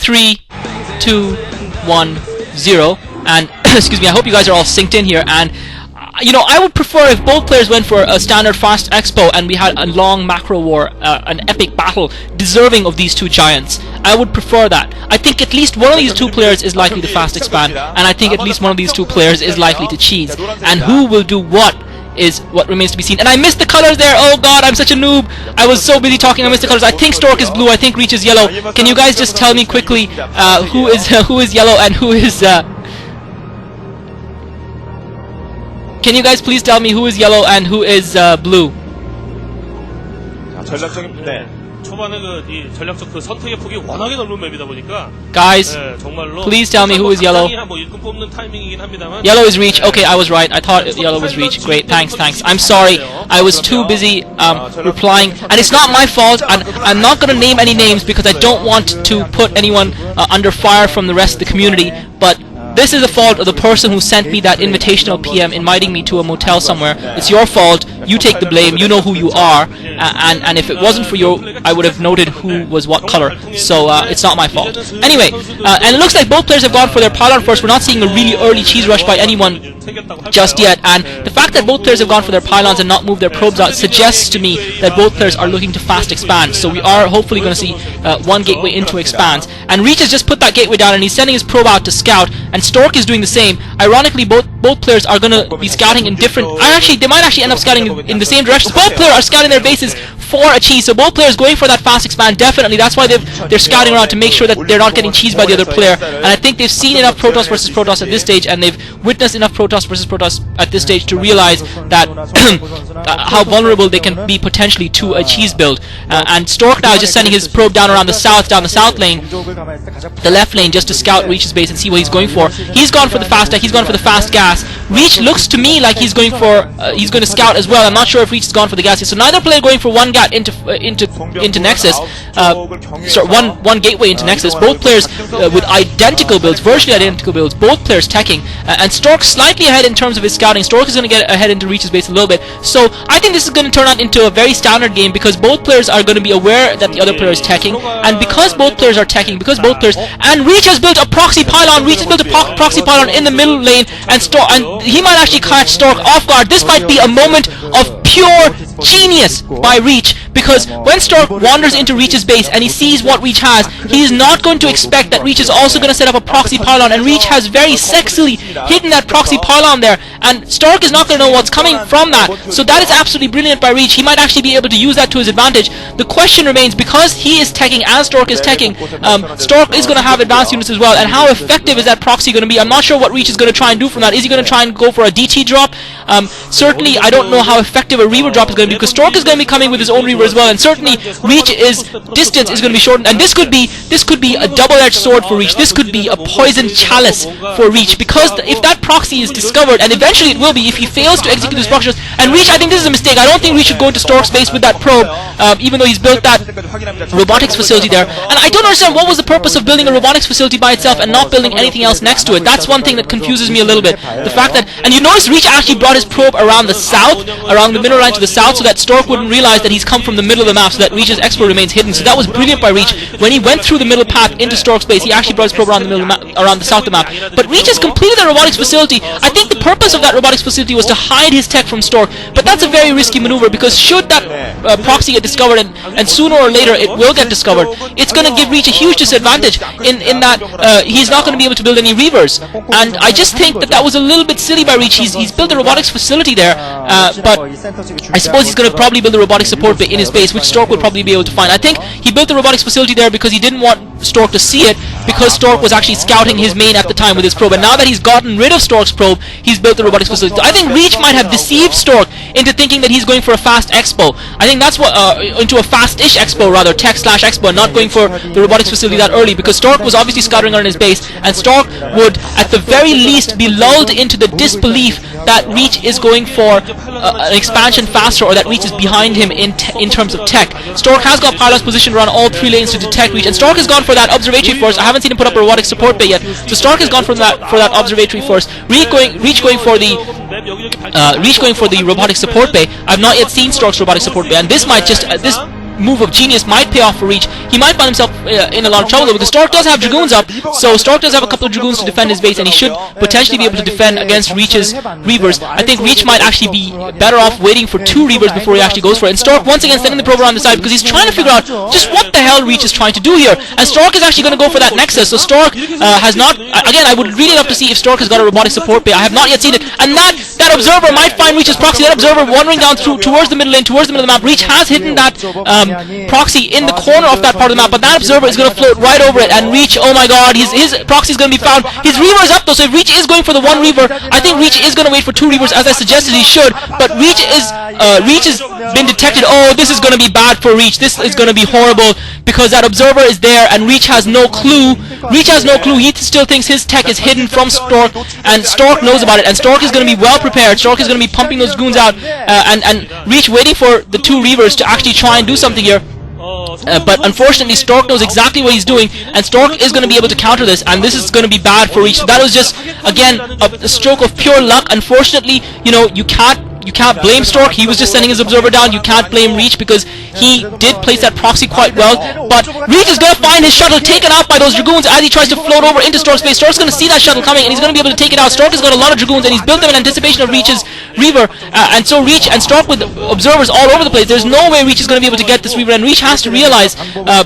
3, 2, 1, 0. And excuse me, I hope you guys are all synced in here. And you know, I would prefer if both players went for a standard fast expo and we had a long macro war, an epic battle deserving of these two giants. I would prefer that. I think at least one of these two players is likely to fast expand, and I think at least one of these two players is likely to cheese. And who will do what is what remains to be seen. And I missed the colors there. Oh god, I'm such a noob. I was so busy talking, I missed the colors. I think Stork is blue, I think Reach is yellow. Can you guys just tell me quickly who is yellow and who is can you guys please tell me who is yellow and who is blue? Guys, please tell me who is yellow. Yellow is Reach. Okay, I was right. I thought yellow was Reach. Great, thanks. I'm sorry. I was too busy replying. And it's not my fault. And I'm not going to name any names because I don't want to put anyone under fire from the rest of the community. But this is the fault of the person who sent me that invitational PM inviting me to a motel somewhere. It's your fault. You take the blame. You know who you are. And if it wasn't for you, I would have noted who was what color. So it's not my fault. Anyway, and it looks like both players have gone for their pylon first. We're not seeing a really early cheese rush by anyone just yet. And the fact that both players have gone for their pylons and not moved their probes out suggests to me that both players are looking to fast expand. So we are hopefully going to see one gateway into expands. And Reach has just put that gateway down and he's sending his probe out to scout. And Stork is doing the same. Ironically, both players are going to be scouting in different... they might actually end up scouting in the same directions. Both players are scouting their bases for a cheese. So both players going for that fast expand, definitely. That's why they're scouting around to make sure that they're not getting cheesed by the other player. And I think they've seen enough Protoss versus Protoss at this stage, and they've witnessed enough Protoss versus Protoss at this stage to realize that how vulnerable they can be potentially to a cheese build. And Stork now is just sending his probe down around the south lane, the left lane, just to scout Reach's base and see what he's going for. He's gone for the fast tech, he's gone for the fast gas. Reach looks to me like he's going to scout as well. I'm not sure if Reach has gone for the gas yet. So neither player going for one gat into Nexus, one gateway into Nexus. Both players with identical builds, virtually identical builds. Both players teching, and Stork slightly ahead in terms of his scouting. Stork is going to get ahead into Reach's base a little bit. So I think this is going to turn out into a very standard game because both players are going to be aware that the other player is teching, and because both players are teching, and Reach has built a proxy pylon. Reach has built a proxy pylon in the middle lane, and he might actually catch Stork off guard. This might be a moment of pure genius by Reach, because when Stork wanders into Reach's base and he sees what Reach has, he's not going to expect that Reach is also going to set up a proxy pylon, and Reach has very sexily hidden that proxy pylon there, and Stork is not going to know what's coming from that. So that is absolutely brilliant by Reach. He might actually be able to use that to his advantage. The question remains, because he is teching and Stork is teching, Stork is going to have advanced units as well, and how effective is that proxy going to be? I'm not sure what Reach is going to try and do from that. Is he going to try and go for a DT drop? Certainly I don't know how effective a Reaver drop is going to be, because Stork is going to be coming with his own Reaver as well, and certainly Reach's distance is going to be shortened, and this could be a double-edged sword for Reach. This could be a poisoned chalice for Reach, because if that proxy is discovered, and eventually it will be if he fails to execute his proxies, and Reach, I think this is a mistake. I don't think Reach should go into Stork's base with that probe, even though he's built that robotics facility there. And I don't understand what was the purpose of building a robotics facility by itself and not building anything else next to it. That's one thing that confuses me a little bit. The fact that, and you notice Reach actually brought his probe around the south, around the middle line to the south, so that Stork wouldn't realize that he's come from the middle of the map, so that Reach's expo remains hidden. So that was brilliant by Reach. When he went through the middle path into Stork's base, he actually brought his probe around the middle around the south of the map. But Reach has completed the robotics facility. I think the purpose of that robotics facility was to hide his tech from Stork, but that's a very risky maneuver, because should that proxy get discovered, and sooner or later it will get discovered, it's going to give Reach a huge disadvantage in that he's not going to be able to build any Reavers. And I just think that was a little bit silly by Reach. He's built a robotics facility there, but I suppose he's going to probably build a robotics support bay in his base, which Stork will probably be able to find. I think he built the robotics facility there because he didn't want Stork to see it, because Stork was actually scouting his main at the time with his probe, and now that he's gotten rid of Stork's probe, he's built the robotics facility. So I think Reach might have deceived Stork into thinking that he's going for a fast expo. I think that's what into a fast-ish expo rather, tech/expo, and not going for the robotics facility that early, because Stork was obviously scattering around his base, and Stork would at the very least be lulled into the disbelief that Reach is going for an expansion faster, or that Reach is behind him in terms of tech. Stork has got pylons positioned around all three lanes to detect Reach, and Stork has gone for that observatory first. I haven't seen him put up a robotic support bay yet, so Stork has gone for that observatory first. Reach going for the robotic support bay. I've not yet seen Stork's robotic support bay, and this might just move of genius might pay off for Reach. He might find himself in a lot of trouble though, because Stork does have Dragoons up, so Stork does have a couple of Dragoons to defend his base, and he should potentially be able to defend against Reach's Reavers. I think Reach might actually be better off waiting for 2 Reavers before he actually goes for it. And Stork once again sending the probe around the side because he's trying to figure out just what the hell Reach is trying to do here. And Stork is actually going to go for that Nexus. So Stork has not, again, I would really love to see if Stork has got a robotic support bay. I have not yet seen it. And that Observer might find Reach's proxy. That Observer wandering down towards the middle lane, towards the middle of the map. Reach has hidden that proxy in the corner of that part of the map, but that Observer is going to float right over it. And Reach, oh my god, his proxy is going to be found. His Reaver is up though, so if Reach is going for the 1 Reaver, I think Reach is going to wait for 2 Reavers as I suggested he should. But Reach has been detected. Oh, this is going to be bad for Reach. This is going to be horrible because that Observer is there and Reach has no clue. Reach has no clue. He still thinks his tech is hidden from Stork, and Stork knows about it, and Stork is going to be well prepared. Stork is going to be pumping those goons out, and Reach waiting for the 2 Reavers to actually try and do something here. But unfortunately Stork knows exactly what he's doing, and Stork is going to be able to counter this, and this is going to be bad for Reach. So that was just, again, a stroke of pure luck. Unfortunately, you know, you can't blame Stork. He was just sending his Observer down. You can't blame Reach because he did place that proxy quite well. But Reach is going to find his shuttle taken out by those Dragoons as he tries to float over into Stork's base. Stork's going to see that shuttle coming and he's going to be able to take it out. Stork has got a lot of Dragoons and he's built them in anticipation of Reach's Reaver. And so Reach and Stork with Observers all over the place. There's no way Reach is going to be able to get this Reaver, and Reach has to realize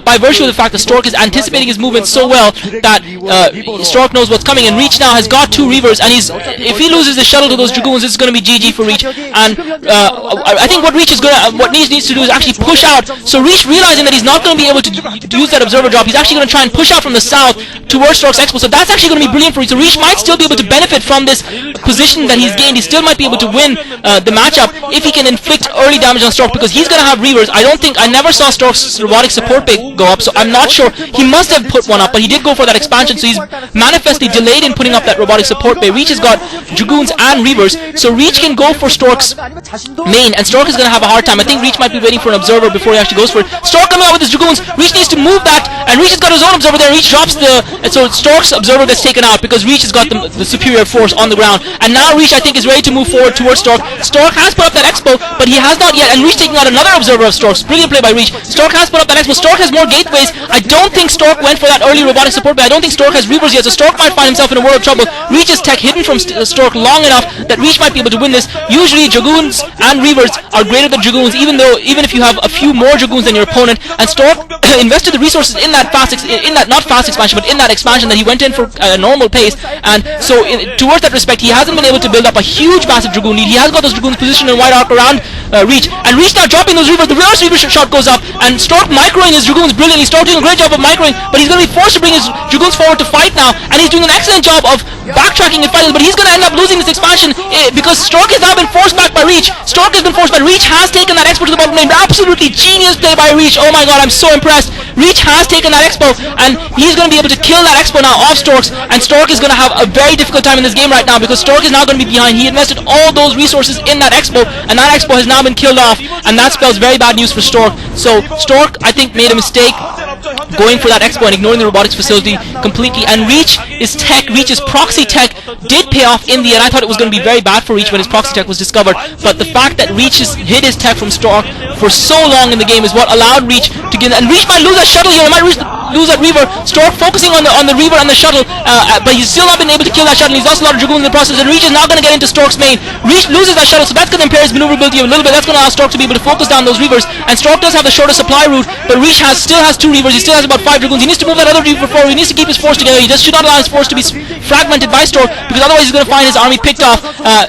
by virtue of the fact that Stork is anticipating his movement so well that Stork knows what's coming, and Reach now has got 2 Reavers, and if he loses the shuttle to those Dragoons, it's going to be GG for Reach. And I think what Reach is what needs to do is actually push out. So Reach, realizing that he's not going to be able to use that Observer drop, he's actually going to try and push out from the south towards Stork's Expo. So that's actually going to be brilliant for Reach. So Reach might still be able to benefit from this position that he's gained. He still might be able to win the matchup if he can inflict early damage on Stork, because he's going to have Reavers. I never saw Stork's robotic support bay go up, so I'm not sure. He must have put one up, but he did go for that expansion, so he's manifestly delayed in putting up that robotic support bay. Reach has got Dragoons and Reavers, so Reach can go for Stork's main, and Stork is going to have a hard time. I think Reach might be waiting for an Observer before he actually goes for it. Stork coming out with his Dragoons. Reach needs to move that, and Reach has got his own Observer there. Reach drops so Stork's Observer gets taken out because Reach has got the superior force on the ground, and now Reach, I think, is ready to move forward towards Stork. Stork has put up that Expo, but he has not yet, and Reach taking out another Observer of Stork's. Brilliant play by Reach. Stork has put up that Expo. Stork has more gateways. I don't think Stork went for that early robotic support, but I don't think Stork has Reavers yet, so Stork might find himself in a world of trouble. Reach's tech hidden from Stork long enough that Reach might be able to win this. Usually Dragoons and Reavers are greater than Dragoons, even if you have a few more Dragoons than your opponent, and Stork invested the resources in that not fast expansion, but in that expansion that he went in for a normal pace, and so towards that respect he hasn't been able to build up a huge massive Dragoon lead. He has got those Dragoons positioned in wide arc around Reach, and Reach now dropping those Reavers. The reverse Reaver shot goes up, and Stork microing his Dragoons brilliantly. Stork doing a great job of microing, but he's going to be forced to bring his Dragoons forward to fight now, and he's doing an excellent job of backtracking and fighting, but he's going to end up losing this expansion because Stork has now been forced back by Reach. Stork has been forced back. Reach has taken that Expo to the bottom lane. Absolutely genius play by Reach. Oh my god, I'm so impressed. Reach has taken that Expo, and he's going to be able to kill that Expo now off Stork's, and Stork is going to have a very difficult time in this game right now because Stork is now going to be behind. He invested all those resources in that Expo, and that Expo has now been killed off, and that spells very bad news for Stork. So Stork, I think, made a mistake going for that Expo and ignoring the robotics facility completely, and Reach's proxy tech did pay off in the end. I thought it was going to be very bad for Reach when his proxy tech was discovered, but the fact that Reach hid his tech from Stork for so long in the game is what allowed Reach to get, and Reach might lose that shuttle here. He might lose that Reaver. Stork focusing on the Reaver and the shuttle, but he's still not been able to kill that shuttle. He's lost a lot of Dragoons in the process, and Reach is now going to get into Stork's main. Reach loses that shuttle, so that's going to impair his maneuverability a little bit. That's going to allow Stork to be able to focus down those Reavers, and Stork does have the shorter supply route, but Reach still has 2 Reavers. He still has about 5 Dragoons. He needs to move that other Reaver forward. He needs to keep his force together. He just should not allow his force to be fragmented by Stork, because otherwise he's going to find his army picked off,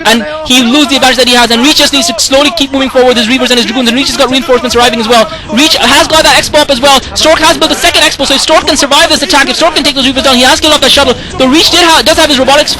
and he'll lose the advantage that he has, and Reach just needs to slowly keep moving forward with his Reavers and his Dragoons, and Reach has got reinforcements arriving as well. Reach has got that Expo up as well. Stork has built a second Expo, so if Stork can survive this attack, if Stork can take those Reavers down, he has killed off that shuttle. Though Reach does have his robotics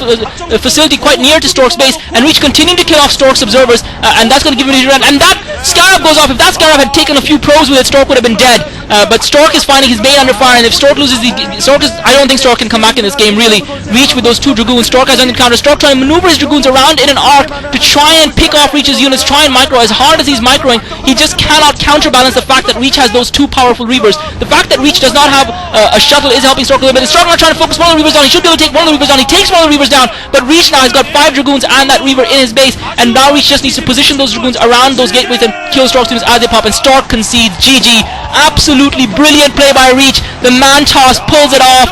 facility quite near to Stork's base, and Reach continuing to kill off Stork's Observers, and that's going to give him a run. And that Scarab goes off. If that Scarab had taken a few probes with it, Stork would have been dead. but Stork is finding his main under fire, and if Stork loses I don't think Stork can come back in this game, really. Reach with those 2 Dragoons. Stork has on the counter. Stork trying to maneuver his Dragoons around in an arc to try and pick off Reach's units, try and micro. As hard as he's microing, he just cannot counterbalance the fact that Reach has those 2 powerful Reavers. The fact that Reach does not have a shuttle is helping Stork a little bit. Stork not trying to focus one of the Reavers down. He should be able to take one of the Reavers down. He takes one of the Reavers down, but Reach now has got 5 Dragoons and that Reaver in his base, and now Reach just needs to position those Dragoons around those gateways and kill Stork's units as they pop, and Stork concedes. GG. Absolutely brilliant play by Reach. The man toss pulls it off.